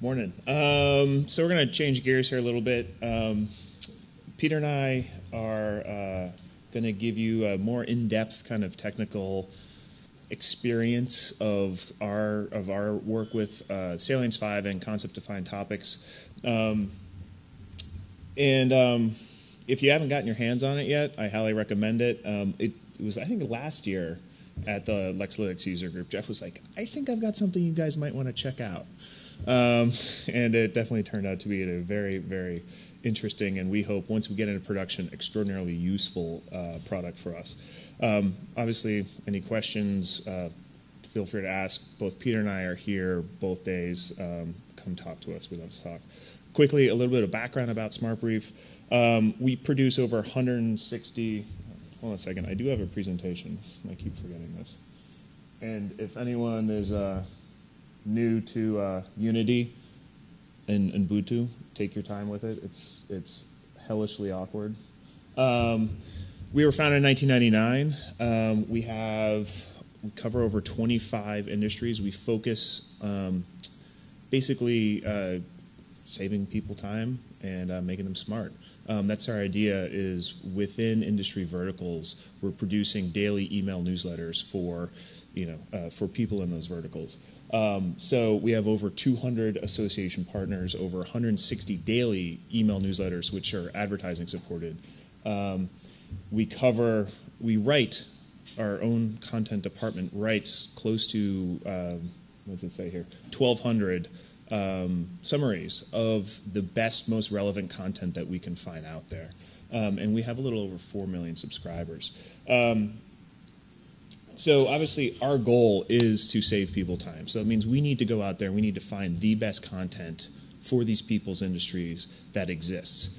Morning. So we're going to change gears here a little bit. Peter and I are going to give you a more in-depth kind of technical experience of our work with Salience 5 and concept-defined topics. If you haven't gotten your hands on it yet, I highly recommend it. It was, I think, last year at the Lexalytics user group. Jeff was like, I think I've got something you guys might want to check out. And it definitely turned out to be a very, very interesting, and we hope, once we get into production, extraordinarily useful product for us. Obviously, any questions, feel free to ask. Both Peter and I are here both days. Come talk to us. We love to talk. Quickly, a little bit of background about Smartbrief. We produce over 160... Hold on a second. I do have a presentation. I keep forgetting this. And if anyone is new to Unity and Ubuntu, take your time with it. It's hellishly awkward. We were founded in 1999. We cover over 25 industries. We focus basically saving people time and making them smart. That's our idea. Is within industry verticals, we're producing daily email newsletters for for people in those verticals. So we have over 200 association partners, over 160 daily email newsletters, which are advertising supported. We write, our own content department writes close to, what does it say here, 1,200 summaries of the best, most relevant content that we can find out there. And we have a little over 4 million subscribers. So obviously our goal is to save people time. So it means we need to go out there, we need to find the best content for these people's industries that exists.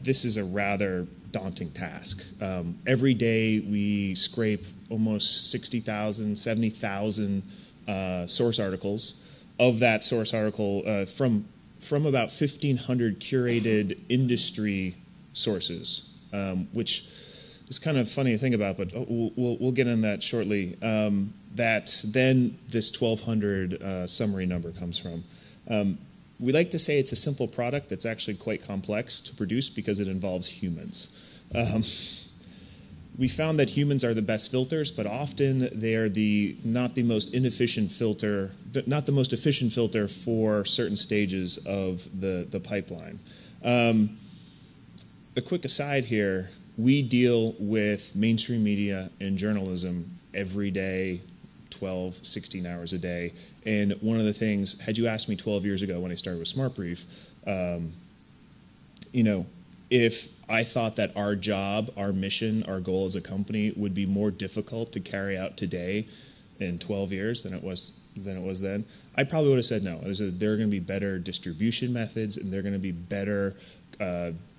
This is a rather daunting task. Every day we scrape almost 60,000, 70,000 source articles. Of that source article, from about 1,500 curated industry sources, which is kind of funny to think about, but we'll get into that shortly. That then this 1,200 summary number comes from. We like to say it's a simple product that's actually quite complex to produce because it involves humans. We found that humans are the best filters, but often they are not the most efficient filter for certain stages of the pipeline. A quick aside here, we deal with mainstream media and journalism every day, 12, 16 hours a day. And one of the things, had you asked me 12 years ago when I started with Smartbrief, if I thought that our job, our mission, our goal as a company would be more difficult to carry out today in 12 years than it was then, I probably would have said no. There are going to be better distribution methods, and there are going to be better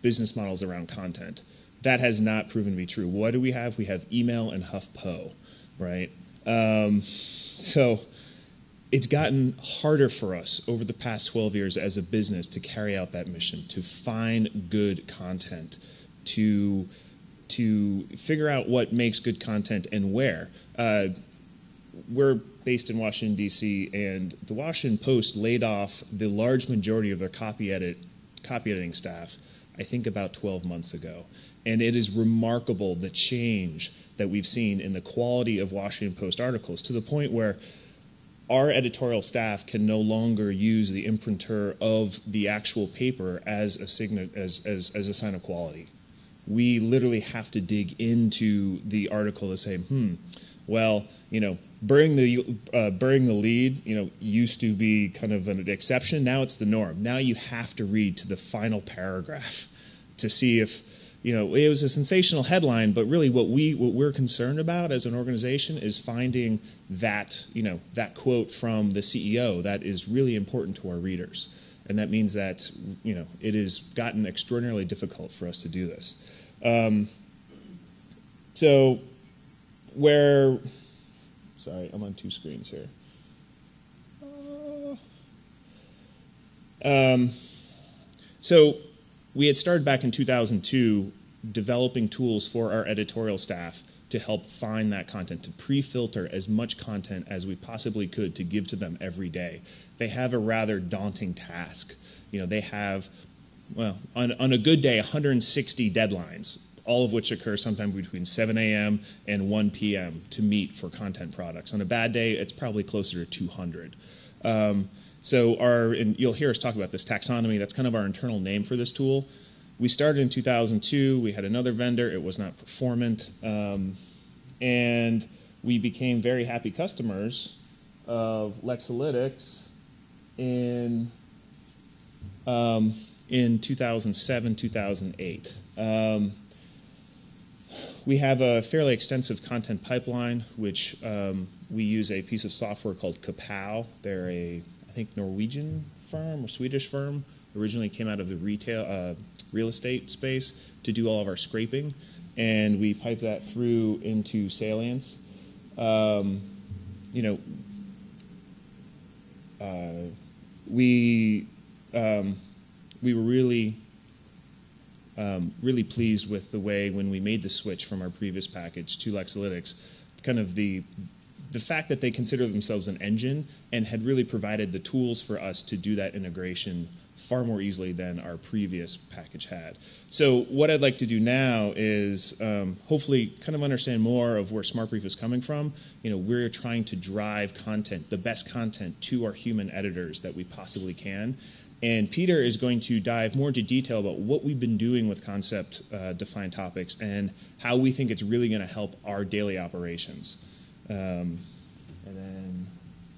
business models around content. That has not proven to be true. What do we have? We have email and HuffPo, right? So it's gotten harder for us over the past 12 years as a business to carry out that mission, to find good content, to figure out what makes good content and where. We're based in Washington, D.C., and the Washington Post laid off the large majority of their copy editing staff, I think about 12 months ago. And it is remarkable the change that we've seen in the quality of Washington Post articles, to the point where our editorial staff can no longer use the imprinter of the actual paper as a sign of quality. We literally have to dig into the article to say, burying the lead, used to be kind of an exception. Now it's the norm. Now you have to read to the final paragraph to see if, it was a sensational headline, but really what we're concerned about as an organization is finding that, that quote from the CEO that is really important to our readers. And that means that, it has gotten extraordinarily difficult for us to do this. Sorry, I'm on two screens here. So we had started back in 2002 developing tools for our editorial staff to help find that content, to pre-filter as much content as we possibly could to give to them every day. They have a rather daunting task. They have, well, on a good day, 160 deadlines, all of which occur sometime between 7 a.m. and 1 p.m. to meet for content products. On a bad day, it's probably closer to 200. And you'll hear us talk about this taxonomy. That's kind of our internal name for this tool. We started in 2002. We had another vendor. It was not performant. And we became very happy customers of Lexalytics in 2007, 2008. We have a fairly extensive content pipeline, which we use a piece of software called Kapow. They're I think, Norwegian firm or Swedish firm. Originally came out of the real estate space to do all of our scraping, and we pipe that through into Salience. We were really pleased with the way when we made the switch from our previous package to Lexalytics, kind of the fact that they consider themselves an engine and had really provided the tools for us to do that integration far more easily than our previous package had. So what I'd like to do now is hopefully kind of understand more of where Smartbrief is coming from. We're trying to drive content, the best content, to our human editors that we possibly can. And Peter is going to dive more into detail about what we've been doing with concept-defined topics and how we think it's really going to help our daily operations. And then,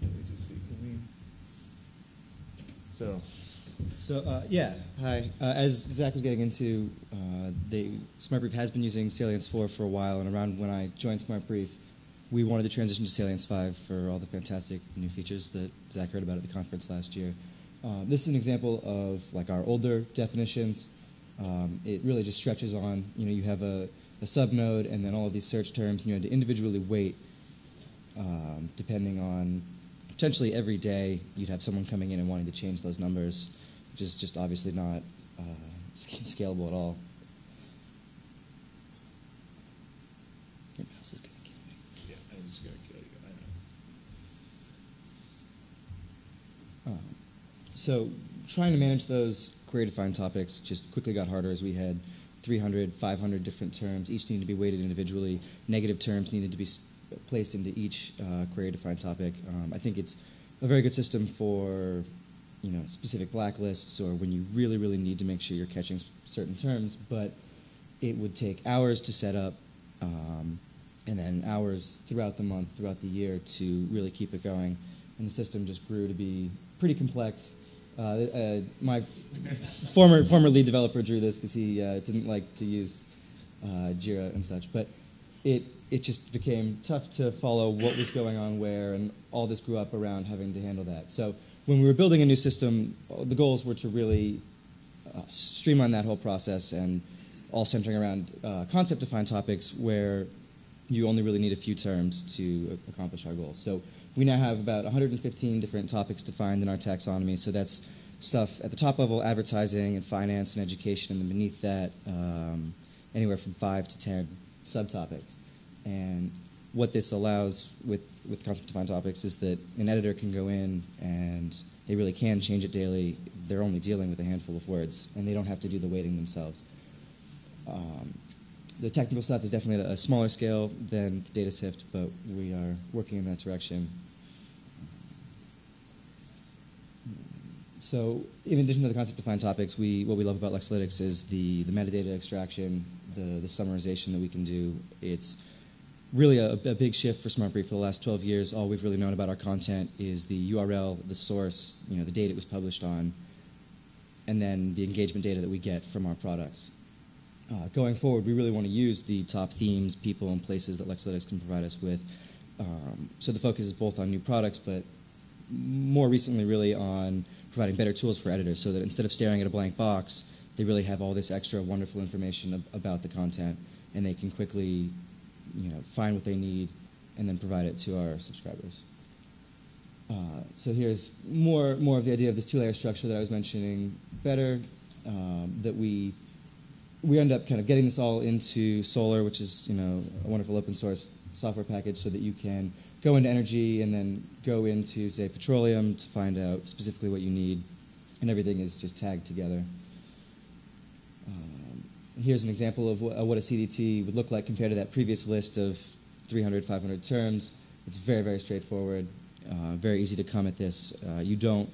let me just see, Yeah, hi. As Zach was getting into, Smartbrief has been using Salience 4 for a while, and around when I joined Smartbrief, we wanted to transition to Salience 5 for all the fantastic new features that Zach heard about at the conference last year. This is an example of our older definitions. It really just stretches on, you have a subnode and then all of these search terms, and you had to individually weight depending on, potentially every day you'd have someone coming in and wanting to change those numbers, which is just obviously not scalable at all. Your mouse is going to kill me. Yeah, I'm just going to kill you. I know. So trying to manage those query-defined topics just quickly got harder as we had 300, 500 different terms. Each needed to be weighted individually. Negative terms needed to be placed into each query-defined topic. I think it's a very good system for specific blacklists or when you really, really need to make sure you're catching certain terms, but it would take hours to set up and then hours throughout the month, throughout the year to really keep it going. And the system just grew to be pretty complex. My former lead developer drew this because he didn't like to use Jira and such, but it just became tough to follow what was going on where, and all this grew up around having to handle that. So when we were building a new system, the goals were to really streamline that whole process, and all centering around concept-defined topics where you only really need a few terms to accomplish our goals. So we now have about 115 different topics defined in our taxonomy. So that's stuff at the top level, advertising and finance and education, and then beneath that, anywhere from 5 to 10 subtopics. And what this allows with concept-defined topics is that an editor can go in and they really can change it daily. They're only dealing with a handful of words, and they don't have to do the weighting themselves. The technical stuff is definitely at a smaller scale than data sift, but we are working in that direction. So in addition to the concept-defined topics, what we love about Lexalytics is the metadata extraction, the summarization that we can do. It's really a big shift for Smartbrief. For the last 12 years, all we've really known about our content is the URL, the source, the date it was published on, and then the engagement data that we get from our products. Going forward, we really want to use the top themes, people, and places that Lexalytics can provide us with. So the focus is both on new products, but more recently really on providing better tools for editors so that instead of staring at a blank box, they really have all this extra wonderful information about the content, and they can quickly find what they need and then provide it to our subscribers. So here's more of the idea of this two-layer structure that I was mentioning. Better that we we end up kind of getting this all into Solar, which is a wonderful open source software package, so that you can go into energy and then go into, say, petroleum to find out specifically what you need, and everything is just tagged together. Here's an example of what a CDT would look like compared to that previous list of 300, 500 terms. It's very, very straightforward, very easy to come at this. You don't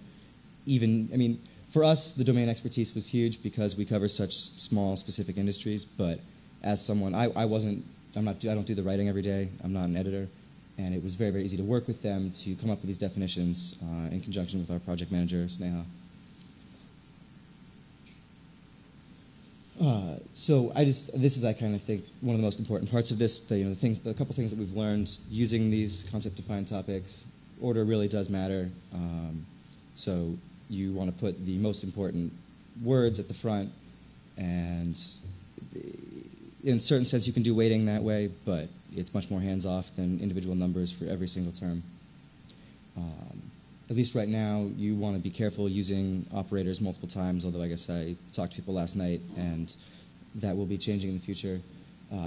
even, for us, the domain expertise was huge because we cover such small, specific industries. But as someone, I don't do the writing every day. I'm not an editor, and it was very, very easy to work with them to come up with these definitions in conjunction with our project manager, Sneha. So this is, I kind of think, one of the most important parts of this. The couple things that we've learned using these concept-defined topics. Order really does matter. So you want to put the most important words at the front, and in a certain sense you can do weighting that way, but it's much more hands-off than individual numbers for every single term. At least right now, you want to be careful using operators multiple times, although I guess I talked to people last night, and that will be changing in the future.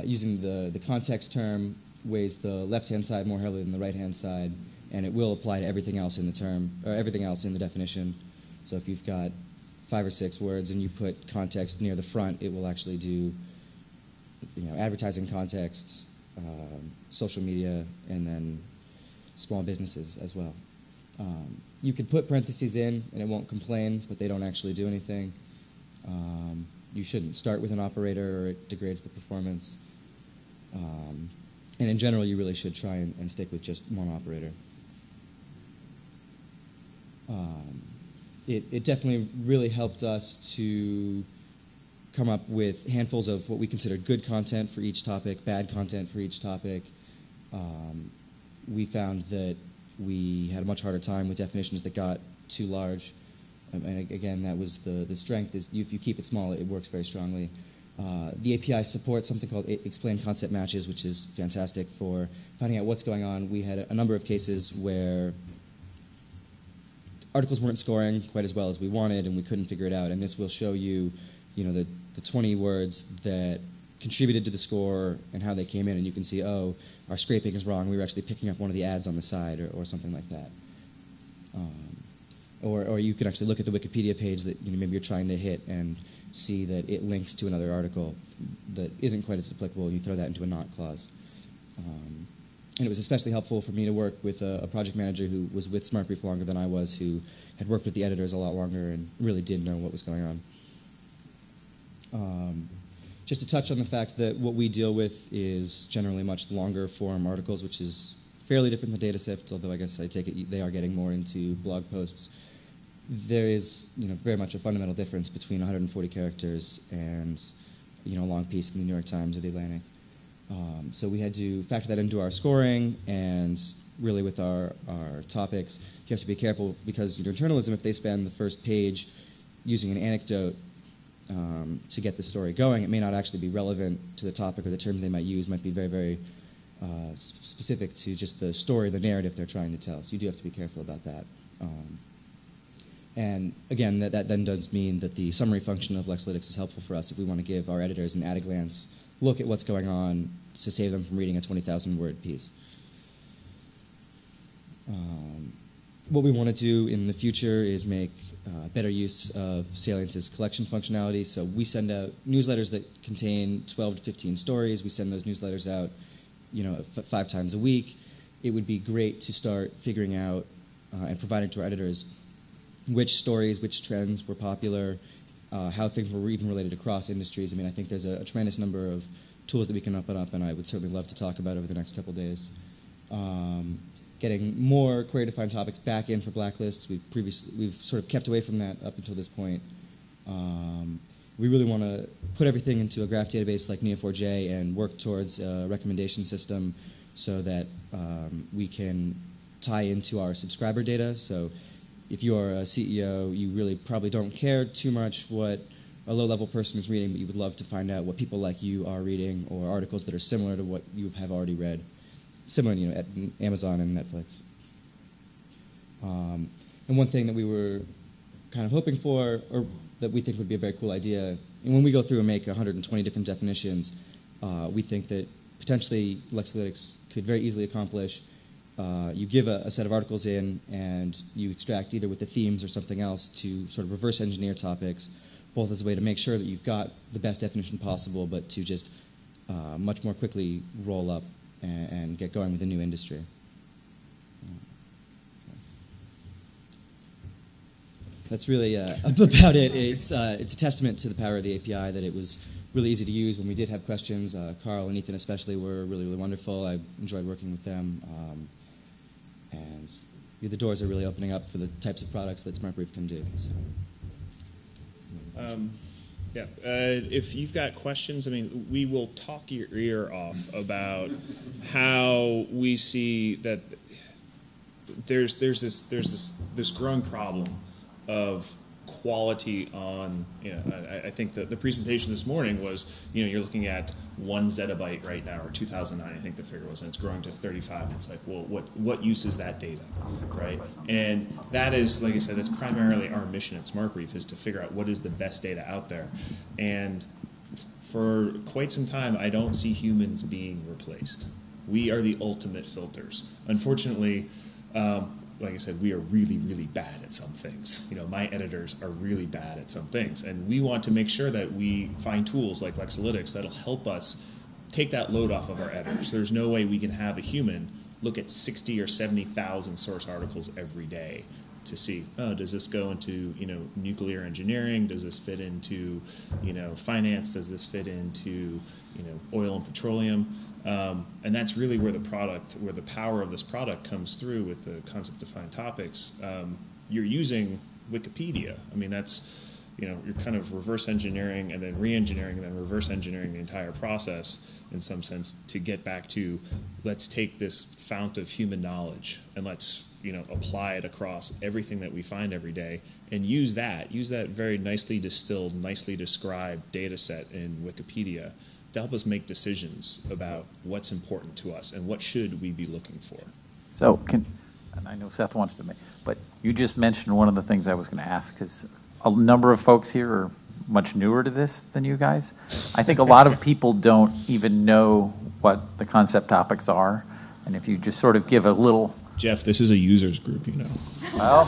Using the context term weighs the left-hand side more heavily than the right-hand side, and it will apply to everything else in the term, or everything else in the definition. So if you've got 5 or 6 words and you put context near the front, it will actually do advertising context, social media, and then small businesses as well. You could put parentheses in and it won't complain, but they don't actually do anything. You shouldn't start with an operator or it degrades the performance. And in general, you really should try and stick with just one operator. It definitely really helped us to come up with handfuls of what we considered good content for each topic, bad content for each topic. We found that we had a much harder time with definitions that got too large. And again, that was the strength, is if you keep it small, it works very strongly. The API supports something called explain concept matches, which is fantastic for finding out what's going on. We had a number of cases where articles weren't scoring quite as well as we wanted, and we couldn't figure it out. And this will show you, the 20 words that contributed to the score and how they came in, and you can see, oh, our scraping is wrong. We were actually picking up one of the ads on the side, or something like that. Or you can actually look at the Wikipedia page that maybe you're trying to hit and see that it links to another article that isn't quite as applicable, and you throw that into a not clause. And it was especially helpful for me to work with a project manager who was with Smartbrief longer than I was, who had worked with the editors a lot longer and really did know what was going on. Just to touch on the fact that what we deal with is generally much longer form articles, which is fairly different than data sift, although I guess I take it they are getting more into blog posts. There is very much a fundamental difference between 140 characters and a long piece in the New York Times or the Atlantic. So we had to factor that into our scoring, and really with our topics, you have to be careful because in journalism, if they spend the first page using an anecdote to get the story going, it may not actually be relevant to the topic, or the terms they might use might be very, very specific to just the story, the narrative they're trying to tell. So you do have to be careful about that. And again, that then does mean that the summary function of Lexalytics is helpful for us if we want to give our editors an at-a-glance look at what's going on to save them from reading a 20,000-word piece. What we want to do in the future is make better use of Salience's collection functionality. So we send out newsletters that contain 12 to 15 stories. We send those newsletters out 5 times a week. It would be great to start figuring out and providing to our editors which stories, which trends were popular, how things were even related across industries. I think there's a tremendous number of tools that we can open up, and I would certainly love to talk about over the next couple days. Getting more query-defined topics back in for blacklists. We've sort of kept away from that up until this point. We really want to put everything into a graph database like Neo4j and work towards a recommendation system so that we can tie into our subscriber data. So if you are a CEO, you really probably don't care too much what a low-level person is reading, but you would love to find out what people like you are reading, or articles that are similar to what you have already read. Similar, at Amazon and Netflix. And one thing that we were kind of hoping for, or that we think would be a very cool idea. And when we go through and make 120 different definitions, we think that potentially Lexalytics could very easily accomplish. You give a set of articles in, and you extract either with the themes or something else to sort of reverse engineer topics, both as a way to make sure that you've got the best definition possible, but to just much more quickly roll up and get going with a new industry. That's really about it. It's a testament to the power of the API that it was really easy to use when we did have questions. Carl and Ethan especially were really, really wonderful. I enjoyed working with them. And the doors are really opening up for the types of products that Smartbrief can do. So. If you've got questions, I mean, we will talk your ear off about how we see that there's this growing problem of quality on, I think the presentation this morning was, you're looking at 1 zettabyte right now, or 2009, I think the figure was, and it's growing to 35. It's like, well, what use is that data, right? And that is, like I said, that's primarily our mission at Smartbrief, is to figure out what is the best data out there. And for quite some time, I don't see humans being replaced. We are the ultimate filters. Unfortunately, like I said, we are really, really bad at some things. My editors are really bad at some things. And we want to make sure that we find tools like Lexalytics that'll help us take that load off of our editors. There's no way we can have a human look at 60 or 70,000 source articles every day to see, does this go into, nuclear engineering? Does this fit into, finance? Does this fit into, oil and petroleum? And that's really where the power of this product comes through with the concept-defined topics. You're using Wikipedia. I mean, that's, you're kind of reverse engineering and then re-engineering and then reverse engineering the entire process in some sense to get back to, let's take this fount of human knowledge and let's, apply it across everything that we find every day and use that very nicely distilled, nicely described data set in Wikipedia to help us make decisions about what's important to us and what should we be looking for. So, and I know Seth wants to make, but you just mentioned one of the things I was going to ask, because a number of folks here are much newer to this than you guys. I think a lot of people don't even know what the concept topics are, and if you just sort of give a little... Jeff, this is a users group, Well...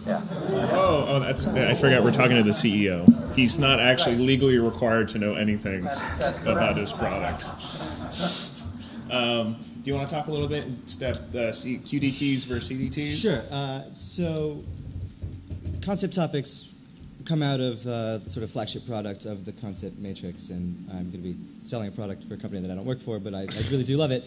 Yeah. Oh, I forgot we're talking to the CEO. He's not actually legally required to know anything about his product. Do you want to talk a little bit, Steph, QDTs versus CDTs? Sure. So concept topics come out of the sort of flagship product of the concept matrix, and I'm going to be selling a product for a company that I don't work for, but I really do love it.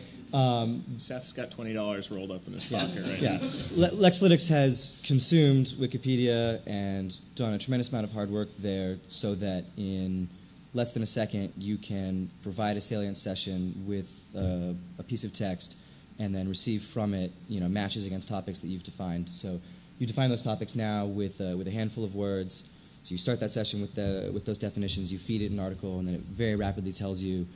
Seth's got $20 rolled up in his pocket right now. Lexalytics has consumed Wikipedia and done a tremendous amount of hard work there so that in less than a second you can provide a Salience session with a piece of text and then receive from it matches against topics that you've defined. So you define those topics now with a handful of words. So you start that session with those definitions, you feed it an article, and then it very rapidly tells you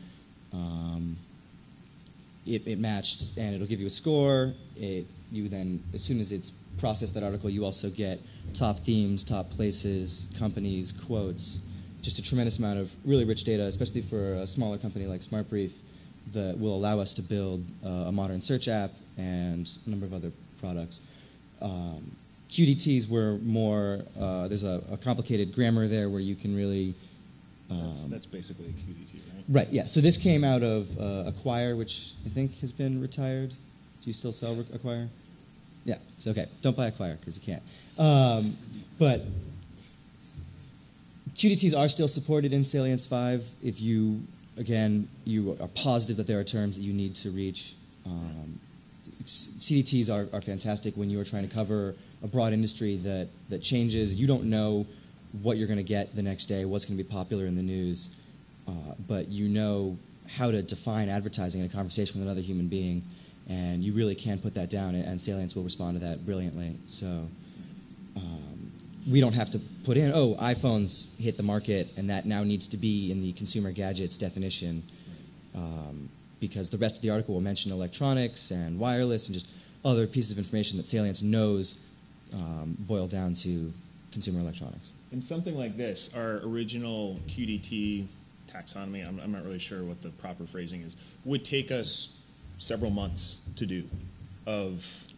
it matched, and it'll give you a score. You then, as soon as it's processed that article, you also get top themes, top places, companies, quotes, just a tremendous amount of really rich data, especially for a smaller company like Smartbrief, that will allow us to build a modern search app and a number of other products. QDTs were more, there's a complicated grammar there where you can really... That's basically a QDT, right? Right, yeah. So this came out of Acquire, which I think has been retired. Do you still sell Acquire? Yeah, so okay. Don't buy Acquire because you can't. But QDTs are still supported in Salience 5 if you are positive that there are terms that you need to reach. CDTs are fantastic when you are trying to cover a broad industry that changes. You don't know what you're going to get the next day, what's going to be popular in the news, but you know how to define advertising in a conversation with another human being, and you really can put that down, and Salience will respond to that brilliantly. So we don't have to put in, iPhones hit the market, and that now needs to be in the consumer gadgets definition, because the rest of the article will mention electronics and wireless and just other pieces of information that Salience knows boil down to consumer electronics. In something like this, our original QDT taxonomy, I'm not really sure what the proper phrasing is, would take us several months to do of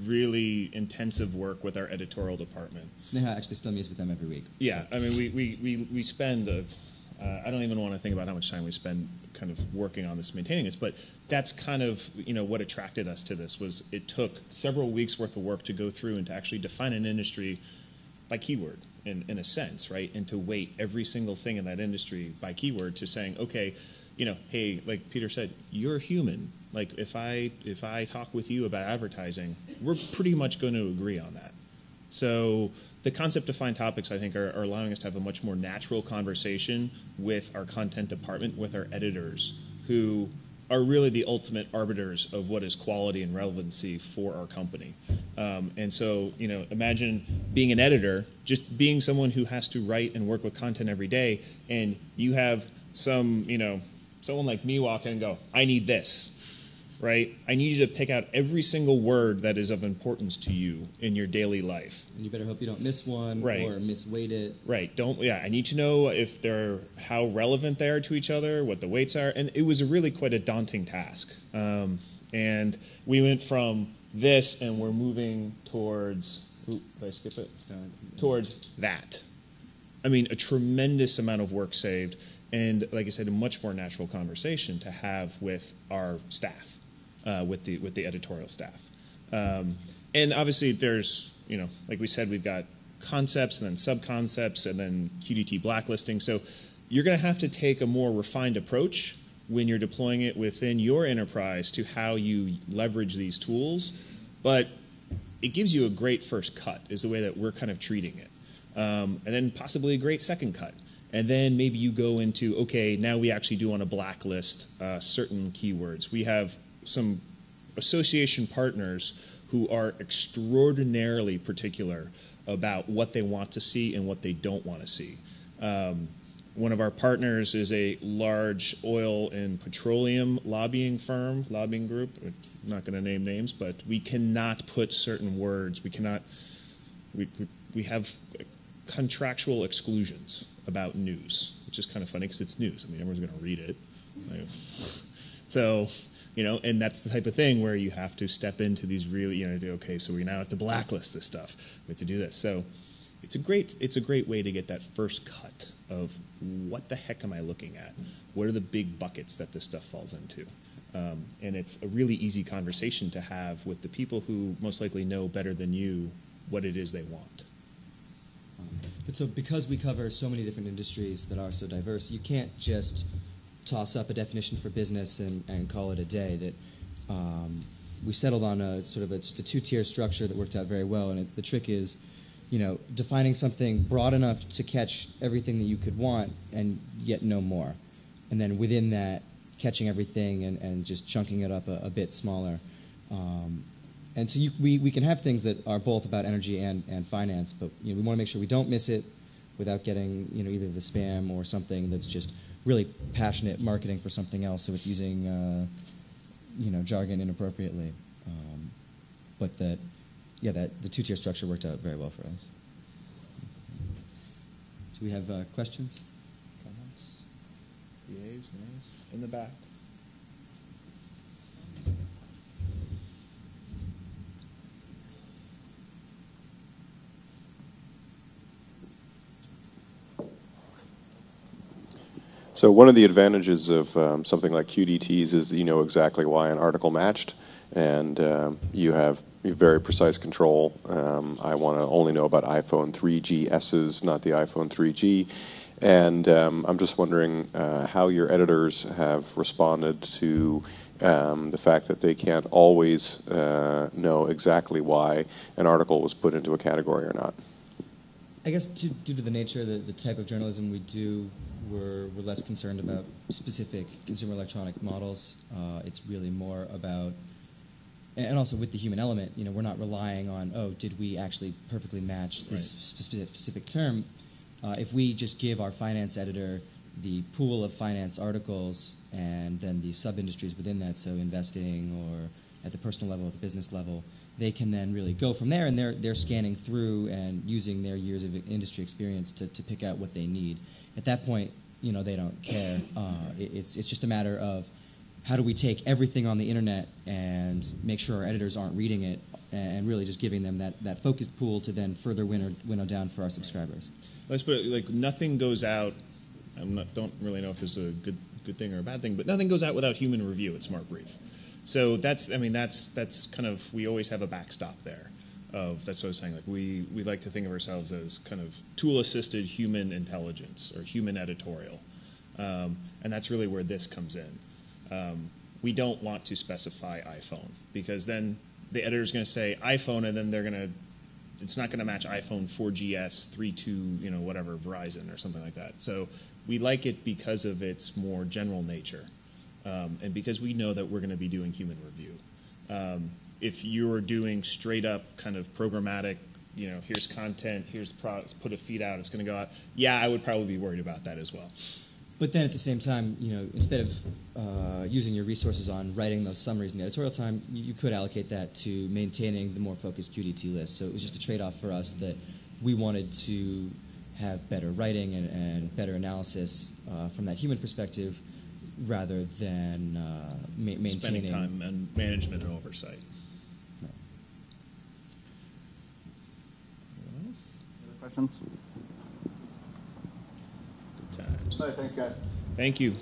really intensive work with our editorial department. Sneha actually still meets with them every week. Yeah, so. I mean, we spend, I don't even want to think about how much time we spend kind of working on this, maintaining this, but that's kind of, what attracted us to this was it took several weeks worth of work to go through and to actually define an industry by keyword, in a sense, right? And to weight every single thing in that industry by keyword to saying, okay, hey, like Peter said, you're human. Like if I talk with you about advertising, we're pretty much going to agree on that. So the concept defined topics, I think, are allowing us to have a much more natural conversation with our content department, with our editors, who are really the ultimate arbiters of what is quality and relevancy for our company. And so, imagine being an editor, just being someone who has to write and work with content every day, and you have someone like me walk in and go, I need this, right? I need you to pick out every single word that is of importance to you in your daily life. And you better hope you don't miss one right. or misweight it. Right. I need to know if how relevant they are to each other, what the weights are. And it was really quite a daunting task. And we went from this and we're moving towards, did I skip it? Towards that. I mean, a tremendous amount of work saved. And like I said, a much more natural conversation to have with our staff, with the editorial staff. And obviously there's, like we said, we've got concepts and then sub-concepts and then QDT blacklisting. So you're going to have to take a more refined approach when you're deploying it within your enterprise to how you leverage these tools. But it gives you a great first cut is the way that we're kind of treating it. And then possibly a great second cut. And then maybe you go into, okay, now we actually do want to blacklist certain keywords. We have some association partners who are extraordinarily particular about what they want to see and what they don't want to see. One of our partners is a large oil and petroleum lobbying group. I'm not going to name names, but we cannot put certain words. We have contractual exclusions about news, which is kind of funny because it's news. I mean, everyone's going to read it. So, and that's the type of thing where you have to step into these really, okay, so we now have to blacklist this stuff. We have to do this. So it's a great way to get that first cut of what the heck am I looking at? What are the big buckets that this stuff falls into? And it's a really easy conversation to have with the people who most likely know better than you what it is they want. But so because we cover so many different industries that are so diverse, you can't just toss up a definition for business and call it a day. That we settled on just a two-tier structure that worked out very well. And the trick is, defining something broad enough to catch everything that you could want and yet no more. And then within that, catching everything and just chunking it up a bit smaller. And so we can have things that are both about energy and finance, but we want to make sure we don't miss it without getting either the spam or something that's just really passionate marketing for something else, so it's using jargon inappropriately. But that the two-tier structure worked out very well for us. Do we have questions? Comments? Yays, nays? In the back. So one of the advantages of something like QDTs is that you know exactly why an article matched, and you have very precise control. I want to only know about iPhone 3GSs, not the iPhone 3G. And I'm just wondering how your editors have responded to the fact that they can't always know exactly why an article was put into a category or not. I guess due to the nature of the type of journalism we do, we're less concerned about specific consumer electronic models. It's really more about, and also with the human element, we're not relying on, did we actually perfectly match this specific term? If we just give our finance editor the pool of finance articles and then the sub-industries within that, so investing or at the personal level, at the business level, they can then really go from there, and they're scanning through and using their years of industry experience to pick out what they need. At that point, they don't care. It's just a matter of how do we take everything on the internet and make sure our editors aren't reading it, and really just giving them that focused pool to then further winnow down for our subscribers. Let's put it like nothing goes out. Don't really know if this is a good thing or a bad thing, but nothing goes out without human review at Smartbrief. So that's kind of, we always have a backstop there. That's what I was saying. Like we like to think of ourselves as kind of tool-assisted human intelligence or human editorial, and that's really where this comes in. We don't want to specify iPhone, because then the editor's going to say iPhone, and then it's not going to match iPhone 4GS 3.2, whatever, Verizon or something like that. So we like it because of its more general nature, and because we know that we're going to be doing human review. If you're doing straight up kind of programmatic, here's content, here's products, put a feed out, it's going to go out, yeah, I would probably be worried about that as well. But then at the same time, instead of using your resources on writing those summaries in the editorial time, you could allocate that to maintaining the more focused QDT list. So it was just a trade-off for us that we wanted to have better writing and better analysis from that human perspective, rather than maintaining... Spending time and management and oversight. Right. Anyone else? Other questions? Good times. All right, thanks, guys. Thank you.